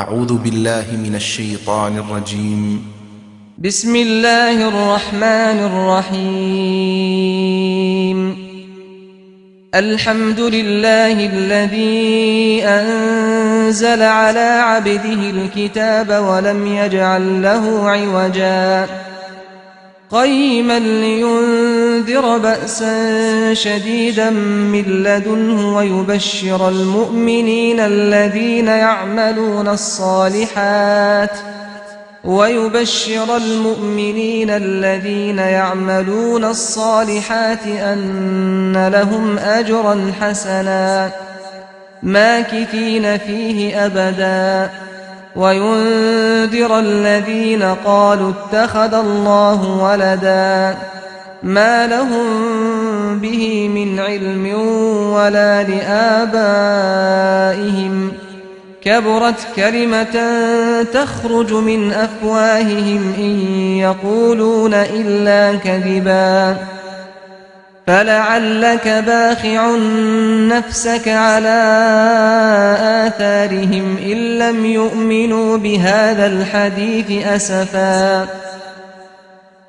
أعوذ بالله من الشيطان الرجيم. بسم الله الرحمن الرحيم. الحمد لله الذي أنزل على عبده الكتاب ولم يجعل له عوجا قيما لينذر بأسا شديدا من لدنه ويبشر المؤمنين الذين يعملون الصالحات أن لهم أجرا حسنا ماكثين فيه أبدا وينذر الذين قالوا اتخذ الله ولدا ما لهم به من علم ولا لآبائهم كبرت كلمة تخرج من أفواههم إن يقولون إلا كذبا فلعلك باخع نفسك على آثارهم إن لم يؤمنوا بهذا الحديث أسفا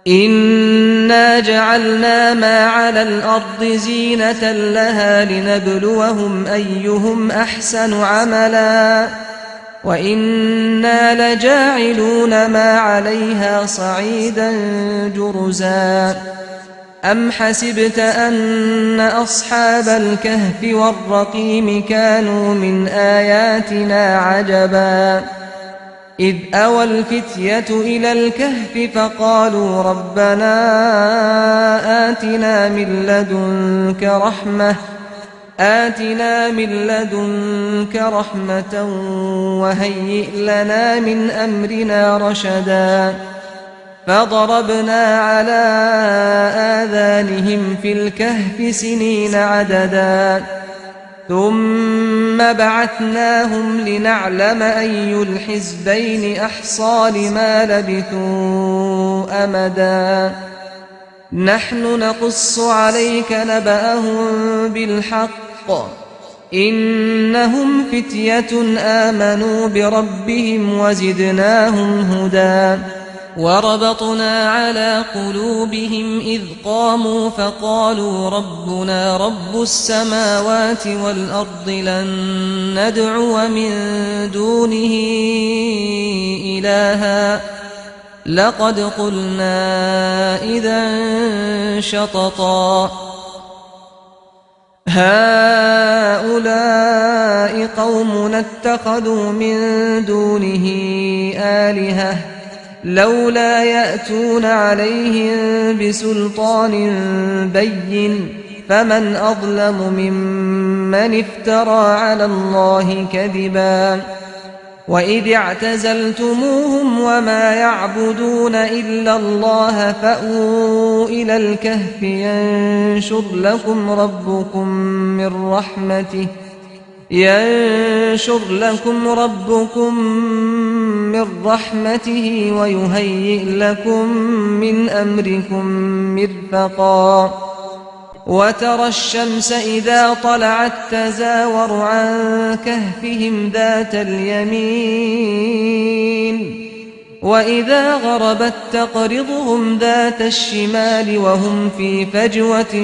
إنا جعلنا ما على الأرض زينة لها لنبلوهم أيهم أحسن عملا وإنا لجاعلون ما عليها صعيدا جرزا أم حسبت أن أصحاب الكهف والرقيم كانوا من آياتنا عجبا إذ أوى الفتية إلى الكهف فقالوا ربنا آتنا من لدنك رحمة وهيئ لنا من أمرنا رشدا فضربنا على آذانهم في الكهف سنين عددا ثم بعثناهم لنعلم أي الحزبين أحصى لما لبثوا أمدا نحن نقص عليك نبأهم بالحق إنهم فتية آمنوا بربهم وزدناهم هدى وربطنا على قلوبهم إذ قاموا فقالوا ربنا رب السماوات والأرض لن ندعو من دونه إلها لقد قلنا إذا شططا هؤلاء قومنا اتخذوا من دونه آلهة لولا يأتون عليهم بسلطان بين فمن أظلم ممن افترى على الله كذبا وإذ اعتزلتموهم وما يعبدون إلا الله فأووا إلى الكهف ينشر لكم ربكم من رحمته ويهيئ لكم من أمركم مرفقا وترى الشمس إذا طلعت تزاور عن كهفهم ذات اليمين وإذا غربت تقرضهم ذات الشمال وهم في فجوة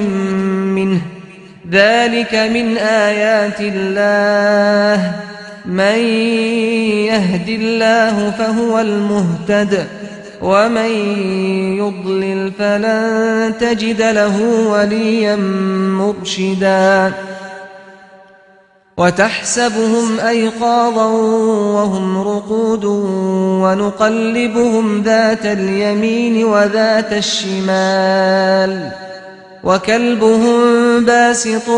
منه ذلك من آيات الله من يهد الله فهو المهتد ومن يضلل فلن تجد له وليا مرشدا وتحسبهم أيقاظا وهم رقود ونقلبهم ذات اليمين وذات الشمال وكلبهم باسط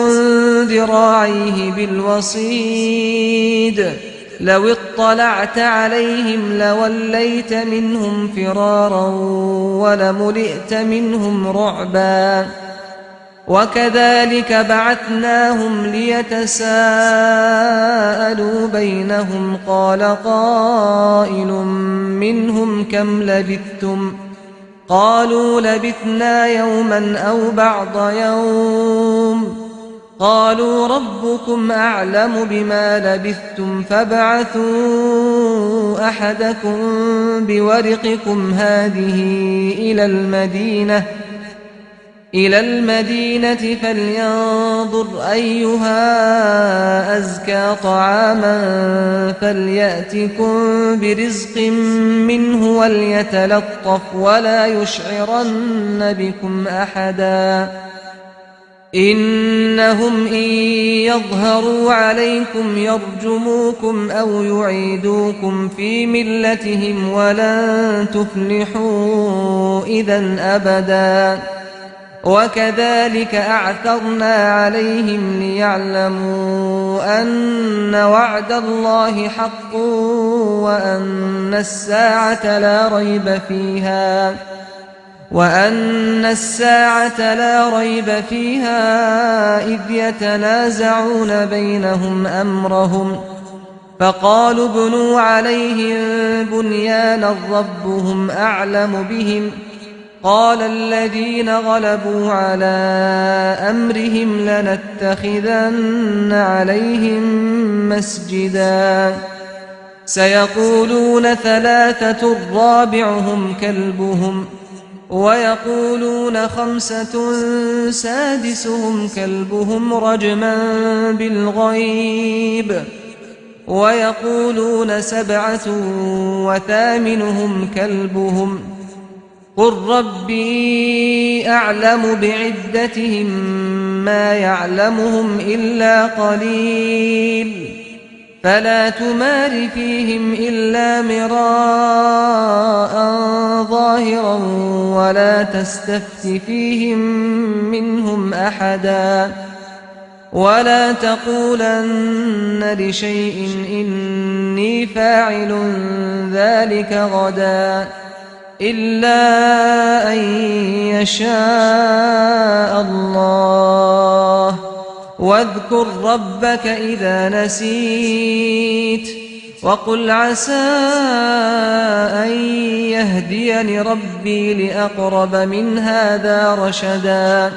ذراعيه بالوصيد لو اطلعت عليهم لوليت منهم فرارا ولملئت منهم رعبا وكذلك بعثناهم ليتساءلوا بينهم قال قائل منهم كم لبثتم قالوا لبثنا يوما أو بعض يوم قالوا ربكم أعلم بما لبثتم فابعثوا أحدكم بورقكم هذه إلى المدينة فلينظر أيها أزكى طعاما فليأتكم برزق منه وليتلطف ولا يشعرن بكم أحدا إنهم إن يظهروا عليكم يرجموكم أو يعيدوكم في ملتهم ولن تفلحوا إذا أبدا وكذلك أعثرنا عليهم ليعلموا أن وعد الله حق وأن الساعة لا ريب فيها إذ يتنازعون بينهم أمرهم فقالوا ابنوا عليهم بنيانا ربهم أعلم بهم قال الذين غلبوا على أمرهم لنتخذن عليهم مسجدا سيقولون ثلاثة رابعهم كلبهم ويقولون خمسة سادسهم كلبهم رجما بالغيب ويقولون سبعة وثامنهم كلبهم قل ربي أعلم بعدتهم ما يعلمهم إلا قليل فلا تمار فيهم إلا مراء ظاهرا ولا تستفت فيهم منهم أحدا ولا تقولن لشيء إني فاعل ذلك غدا إلا أن يشاء الله واذكر ربك إذا نسيت وقل عسى أن يهديني ربي لأقرب من هذا رشدا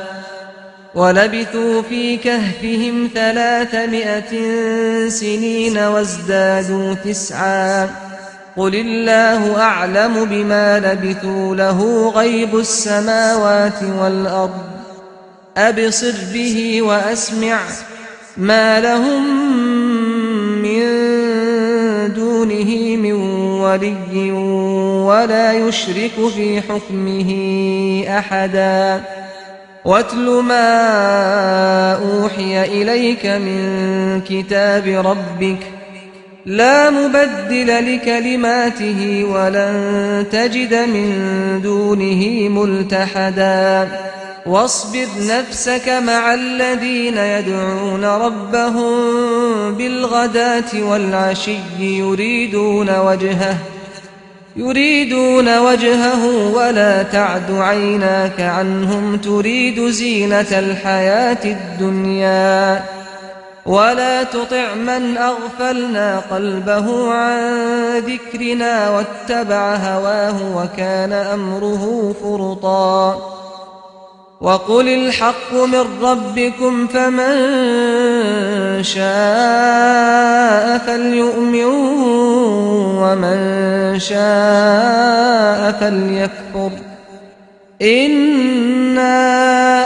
ولبثوا في كهفهم 300 سنين وازدادوا 9 قل الله أعلم بما لبثوا له غيب السماوات والأرض أبصر به وأسمع ما لهم من دونه من ولي ولا يشرك في حكمه أحدا واتل ما أوحي إليك من كتاب ربك لا مبدل لكلماته ولن تجد من دونه ملتحدا واصبر نفسك مع الذين يدعون ربهم بالغداة والعشي يريدون وجهه ولا تعد عيناك عنهم تريد زينة الحياة الدنيا ولا تطع من أغفلنا قلبه عن ذكرنا واتبع هواه وكان أمره فرطا وقل الحق من ربكم فمن شاء فليؤمن ومن شاء فليكفر إنا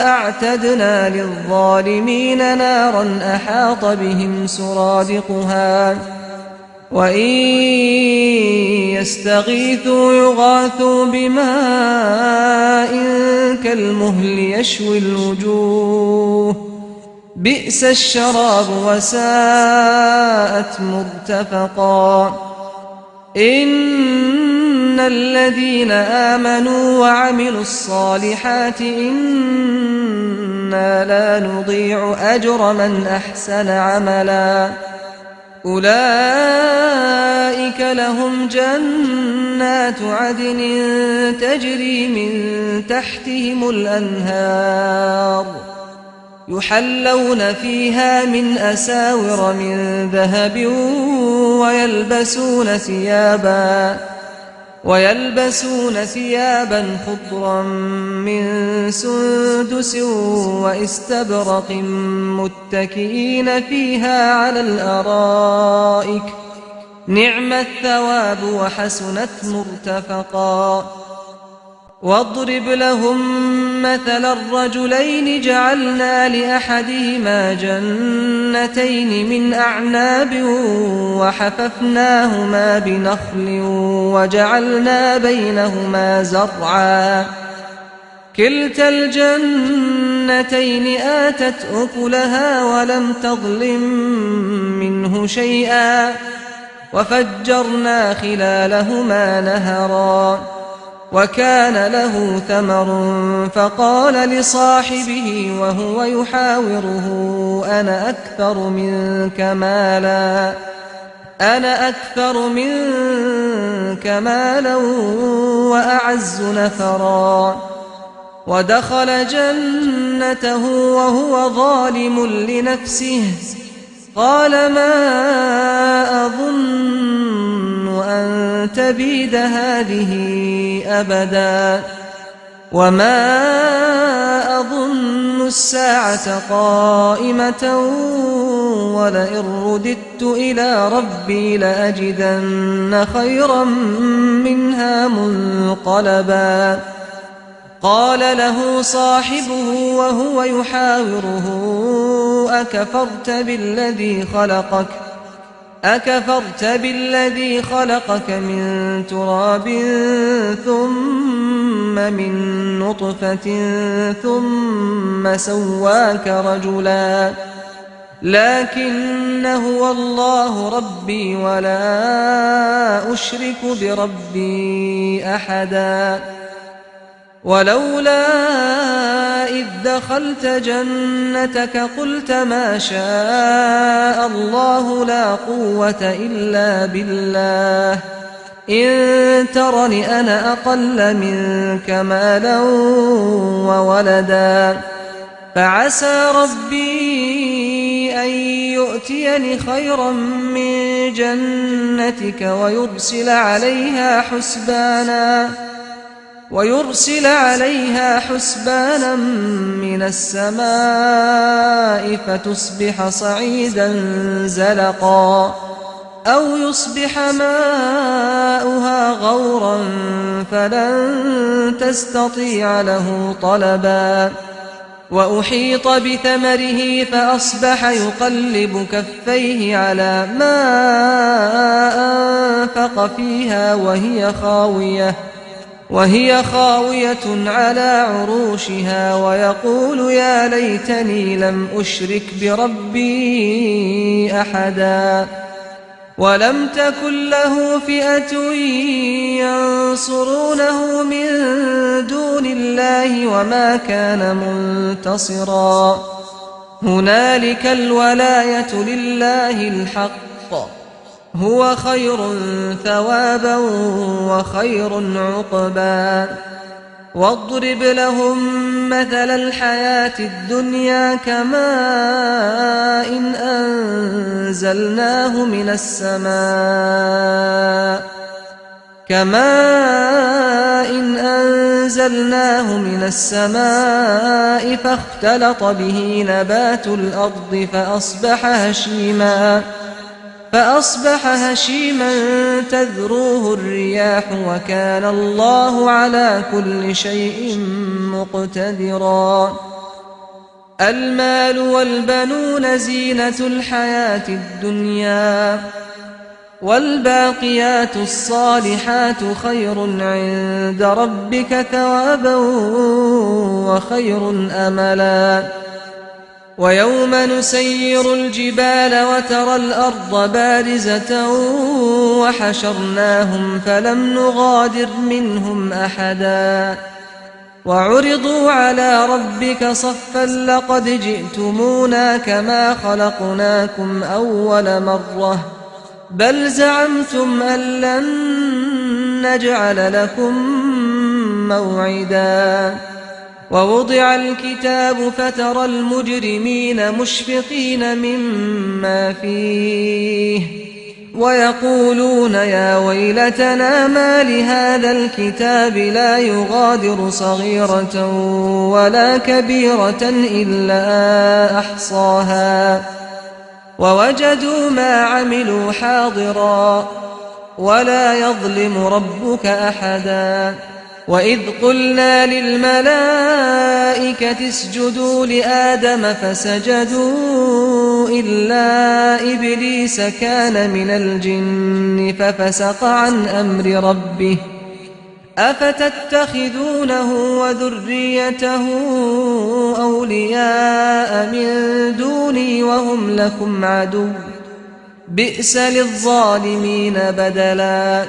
أعتدنا للظالمين نارا أحاط بهم سرادقها وإن يستغيثوا يغاثوا بماء كالمهل يشوي الوجوه بئس الشراب وساءت مرتفقا إن الذين آمنوا وعملوا الصالحات إنا لا نضيع أجر من أحسن عملا أولئك لهم جنات عدن تجري من تحتهم الأنهار يحلون فيها من أساور من ذهب ويلبسون ثيابا خضرا من سندس واستبرق متكئين فيها على الأرائك نعم الثواب وحسنت مرتفقا واضرب لهم مثل الرجلين جعلنا لأحدهما جنتين من أعناب وحففناهما بنخل وجعلنا بينهما زرعا كلتا الجنتين آتت أكلها ولم تظلم منه شيئا وفجرنا خلالهما نهرا وكان له ثمر فقال لصاحبه وهو يحاوره أنا أكثر منك مالا وأعز نفرا ودخل جنته وهو ظالم لنفسه قال ما أظن أن تبيد هذه أبدا وما أظن الساعة قائمة ولئن رددت إلى ربي لأجدن خيرا منها منقلبا قال له صاحبه وهو يحاوره أكفرت بالذي خلقك من تراب ثم من نطفة ثم سواك رجلا لكن هو الله ربي ولا أشرك بربي أحدا ولولا إذ دخلت جنتك قلت ما شاء الله لا قوة إلا بالله إن ترني أنا أقل منك مالا وولدا فعسى ربي أن يؤتيني خيرا من جنتك ويرسل عليها حسبانا من السماء فتصبح صعيدا زلقا أو يصبح ماؤها غورا فلن تستطيع له طلبا وأحيط بثمره فأصبح يقلب كفيه على ما أنفق فيها وهي خاوية على عروشها ويقول يا ليتني لم أشرك بربي أحدا ولم تكن له فئة ينصرونه من دون الله وما كان منتصرا هنالك الولاية لله الحق هو خير ثوابا وخير عقبا واضرب لهم مثل الحياة الدنيا كماء أنزلناه من السماء فاختلط به نبات الأرض فأصبح هشيما تذروه الرياح وكان الله على كل شيء مقتدرا المال والبنون زينة الحياة الدنيا والباقيات الصالحات خير عند ربك ثوابا وخير أملا ويوم نسير الجبال وترى الأرض بارزة وحشرناهم فلم نغادر منهم أحدا وعرضوا على ربك صفا لقد جئتمونا كما خلقناكم أول مرة بل زعمتم أن لن نجعل لكم موعدا ووضع الكتاب فترى المجرمين مشفقين مما فيه ويقولون يا ويلتنا ما لهذا الكتاب لا يغادر صغيرة ولا كبيرة إلا أحصاها ووجدوا ما عملوا حاضرا ولا يظلم ربك أحدا وإذ قلنا للملائكة اسجدوا لآدم فسجدوا إلا إبليس كان من الجن ففسق عن أمر ربه أفتتخذونه وذريته أولياء من دوني وهم لكم عدو بئس للظالمين بدلا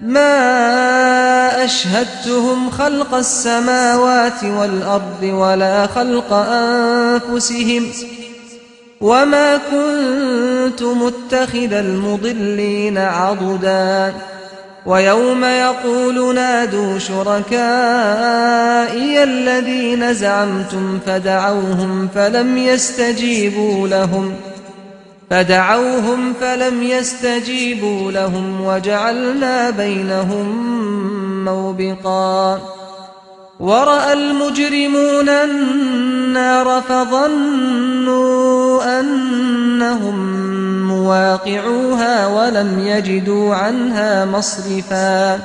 ما أشهدتهم خلق السماوات والأرض ولا خلق أنفسهم وما كنت متخذ المضلين عضدا ويوم يقول نادوا شركائي الذين زعمتم فدعوهم فلم يستجيبوا لهم وجعلنا بينهم موبقا ورأى المجرمون النار فظنوا أنهم مواقعوها ولم يجدوا عنها مصرفا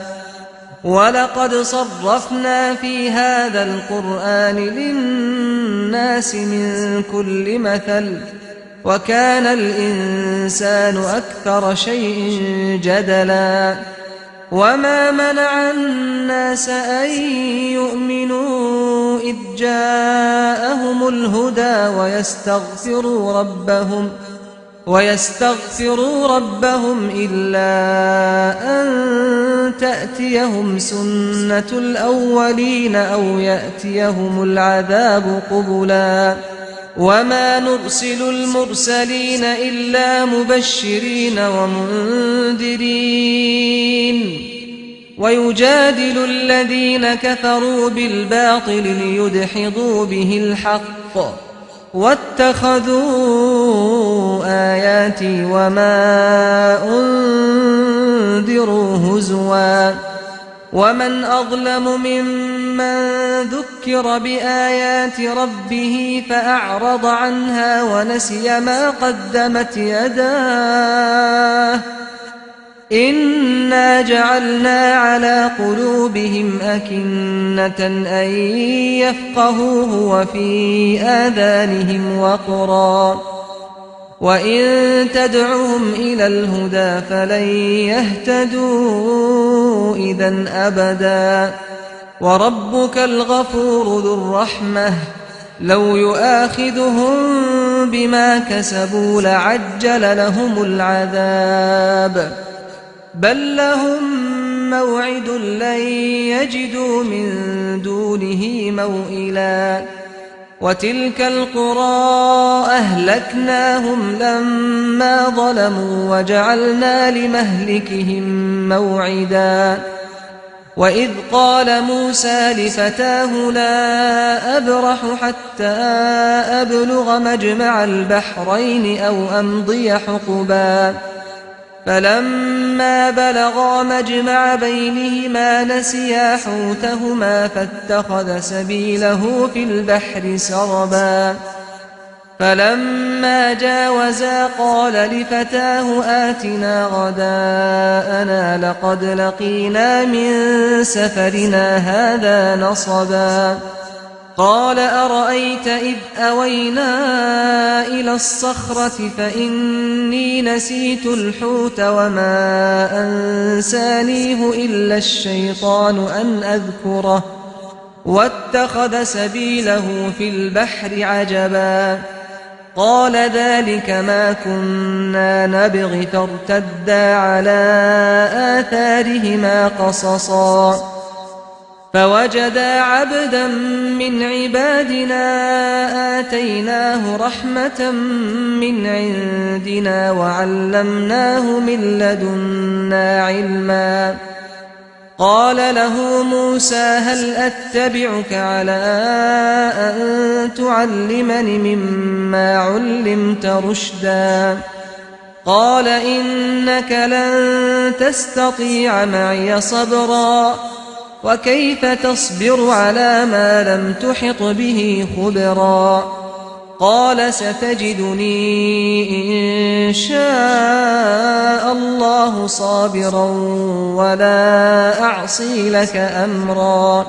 ولقد صرفنا في هذا القرآن للناس من كل مثل وكان الإنسان أكثر شيء جدلا وما منع الناس أن يؤمنوا إذ جاءهم الهدى ويستغفروا ربهم إلا أن تأتيهم سنة الأولين أو يأتيهم العذاب قبلا وما نرسل المرسلين إلا مبشرين ومنذرين ويجادل الذين كفروا بالباطل ليدحضوا به الحق واتخذوا آياتي وما أنذروا هزوا ومن أظلم ممن ذكر بآيات ربه فأعرض عنها ونسي ما قدمت يداه إنا جعلنا على قلوبهم أكنة أن يفقهوه وفي آذانهم وقرا وإن تدعهم إلى الهدى فلن يهتدوا إذا أبدا وربك الغفور ذو الرحمة لو يؤاخذهم بما كسبوا لعجل لهم العذاب بل لهم موعد لن يجدوا من دونه موئلا وتلك القرى أهلكناهم لما ظلموا وجعلنا لمهلكهم موعدا وإذ قال موسى لفتاه لا أبرح حتى أبلغ مجمع البحرين أو أمضي حقبا فلما بلغا مجمع بينهما نسيا حوتهما فاتخذ سبيله في البحر سربا فلما جاوزا قال لفتاه آتنا غداءنا لقد لقينا من سفرنا هذا نصبا قال أرأيت إذ أوينا إلى الصخرة فإني نسيت الحوت وما أنسانيه إلا الشيطان أن أذكره واتخذ سبيله في البحر عجبا قال ذلك ما كنا نبغي فارتدا على آثارهما قصصا فوجدا عبدا من عبادنا آتيناه رحمة من عندنا وعلمناه من لدنا علما قال له موسى هل أتبعك على أن تعلمني مما علمت رشدا قال إنك لن تستطيع معي صبرا وكيف تصبر على ما لم تحط به خبرا قال ستجدني إن شاء الله صابرا ولا أعصي لك أمرا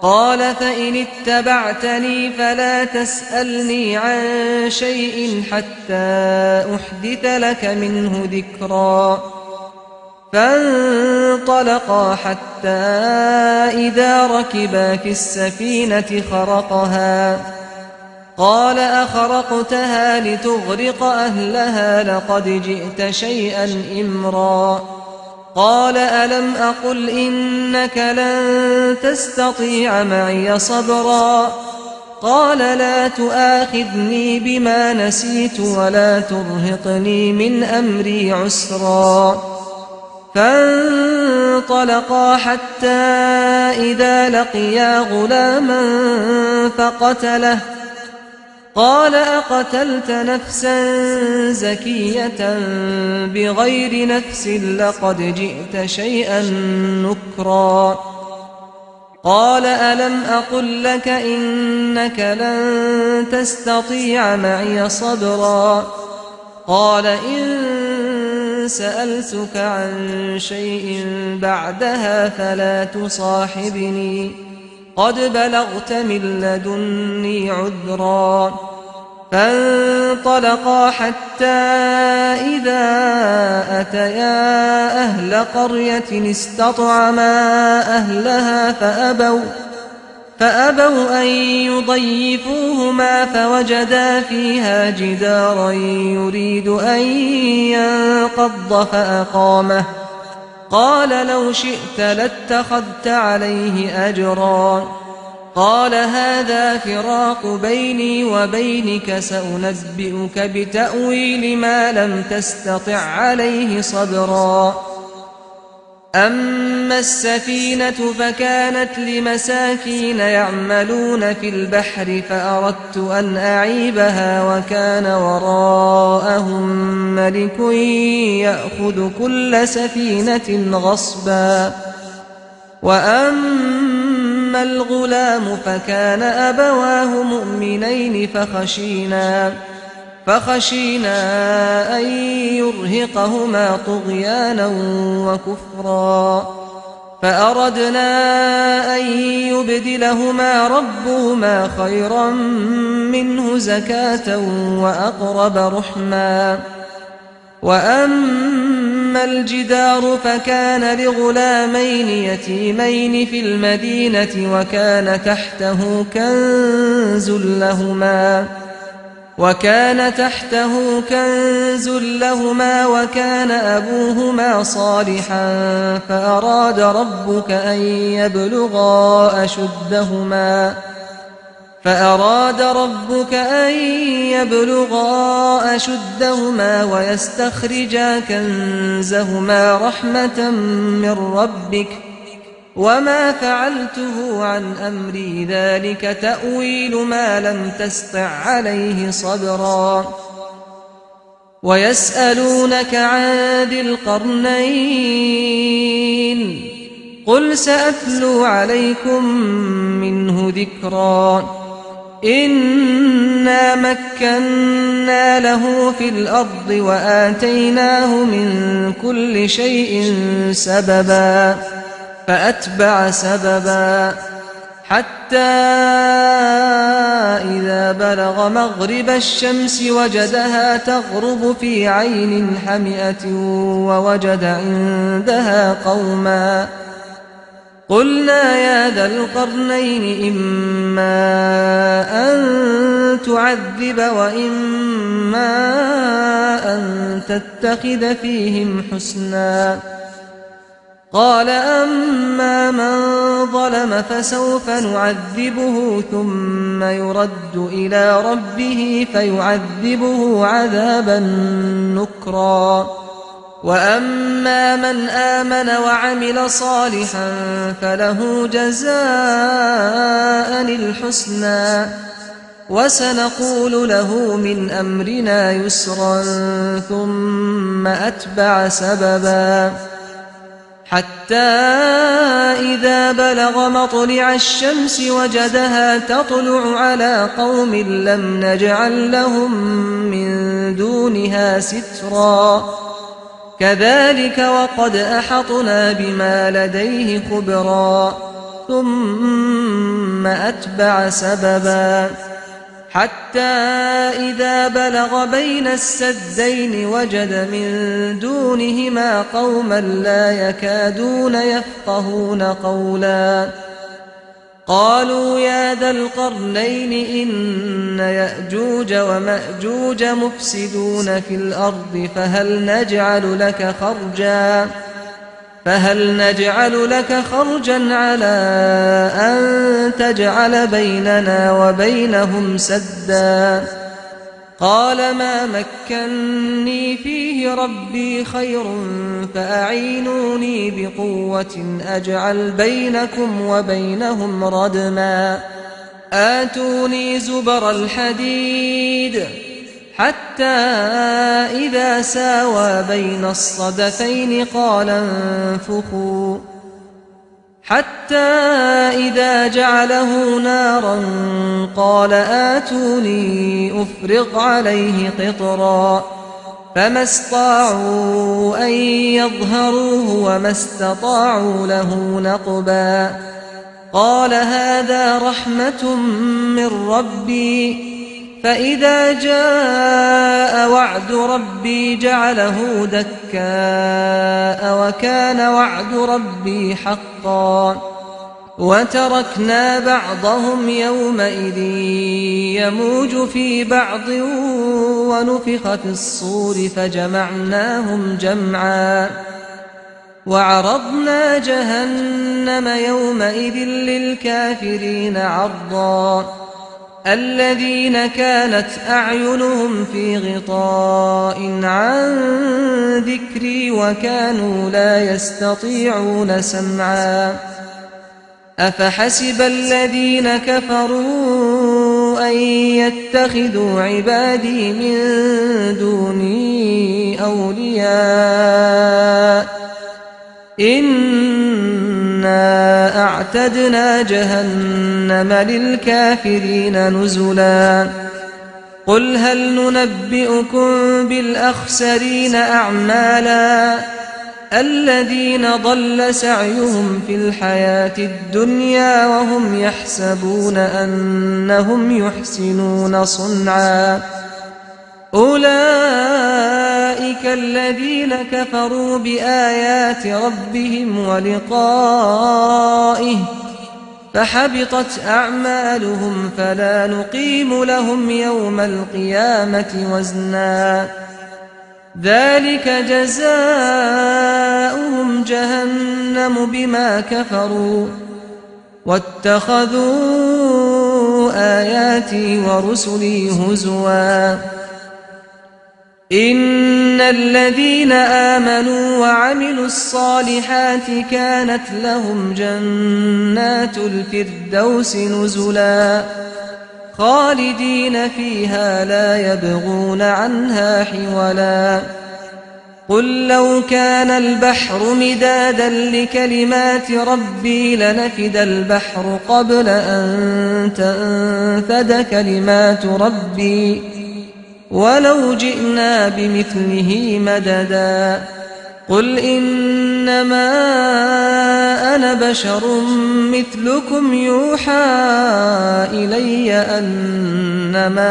قال فإن اتبعتني فلا تسألني عن شيء حتى أحدث لك منه ذكرا فانطلقا حتى إذا ركبا في السفينة خرقها قال أخرقتها لتغرق أهلها لقد جئت شيئا إمرا قال ألم أقل إنك لن تستطيع معي صبرا قال لا تؤاخذني بما نسيت ولا ترهقني من أمري عسرا فانطلقا حتى إذا لقيا غلاما فقتله قال أقتلت نفسا زكية بغير نفس لقد جئت شيئا نكرا قال ألم أقل لك إنك لن تستطيع معي صبرا قال إن سألتك عن شيء بعدها فلا تصاحبني قد بلغت من لدني عذرا فانطلقا حتى إذا أتيا أهل قرية استطعما أهلها فأبوا أن يضيفوهما فوجدا فيها جدارا يريد أن ينقض فأقامه قال لو شئت لاتخذت عليه أجرا قال هذا فراق بيني وبينك سأنبئك بتأويل ما لم تستطع عليه صبرا أما السفينة فكانت لمساكين يعملون في البحر فأردت أن أعيبها وكان وراءهم ملك يأخذ كل سفينة غصبا وأما الغلام فكان أبواه مؤمنين فخشينا أن يرهقهما طغيانا وكفرا فأردنا أن يبدلهما ربهما خيرا منه زكاة وأقرب رحما وأما الجدار فكان لغلامين يتيمين في المدينة وكان تحته كنز لهما وكان أبوهما صالحا فأراد ربك أن يبلغا أشدهما ويستخرجا كنزهما رحمة من ربك وما فعلته عن أمري ذلك تأويل ما لم تسطع عليه صبرا ويسألونك عن ذي القرنين قل سأتلو عليكم منه ذكرا إنا مكنا له في الأرض وآتيناه من كل شيء سببا فأتبع سببا حتى إذا بلغ مغرب الشمس وجدها تغرب في عين حمئة ووجد عندها قوما قلنا يا ذا القرنين إما أن تعذب وإما أن تتخذ فيهم حسنا قال أما من ظلم فسوف نعذبه ثم يرد إلى ربه فيعذبه عذابا نكرا وأما من آمن وعمل صالحا فله جزاء الحسنى وسنقول له من أمرنا يسرا ثم أتبع سببا حتى إذا بلغ مطلع الشمس وجدها تطلع على قوم لم نجعل لهم من دونها سترا كذلك وقد أحطنا بما لديه خبرا ثم أتبع سببا حتى إذا بلغ بين السدين وجد من دونهما قوما لا يكادون يفقهون قولا قالوا يا ذا القرنين إن يأجوج ومأجوج مفسدون في الأرض فهل نجعل لك خرجا على أن تجعل بيننا وبينهم سدا قال ما مكني فيه ربي خير فأعينوني بقوة أجعل بينكم وبينهم ردما آتوني زبر الحديد حتى إذا ساوى بين الصدفين قال انفخوا حتى إذا جعله نارا قال آتوني أفرغ عليه قطرا فما استطاعوا أن يظهروه وما استطاعوا له نقبا قال هذا رحمة من ربي فإذا جاء وعد ربي جعله دكاء وكان وعد ربي حقا وتركنا بعضهم يومئذ يموج في بعض ونفخ في الصور فجمعناهم جمعا وعرضنا جهنم يومئذ للكافرين عرضا الذين كانت أعينهم في غطاء عن ذكري وكانوا لا يستطيعون سمعا أفحسب الذين كفروا أن يتخذوا عبادي من دوني أولياء إنا أعتدنا جهنم للكافرين نزلا قل هل ننبئكم بالأخسرين أعمالا الذين ضل سعيهم في الحياة الدنيا وهم يحسبون أنهم يحسنون صنعا أولئك الذين كفروا بآيات ربهم ولقائه فحبطت أعمالهم فلا نقيم لهم يوم القيامة وزنا ذلك جزاؤهم جهنم بما كفروا واتخذوا آياتي ورسلي هزوا إن الذين آمنوا وعملوا الصالحات كانت لهم جنات الفردوس نزلا خالدين فيها لا يبغون عنها حولا قل لو كان البحر مدادا لكلمات ربي لنفد البحر قبل أن تنفد كلمات ربي ولو جئنا بمثله مددا قل إنما أنا بشر مثلكم يوحى إلي أنما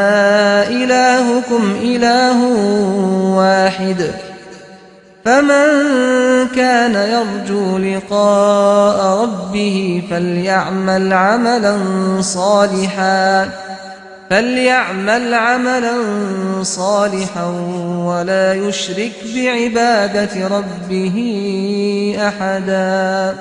إلهكم إله واحد فمن كان يرجو لقاء ربه فليعمل عملا صالحا ولا يشرك بعبادة ربه أحدا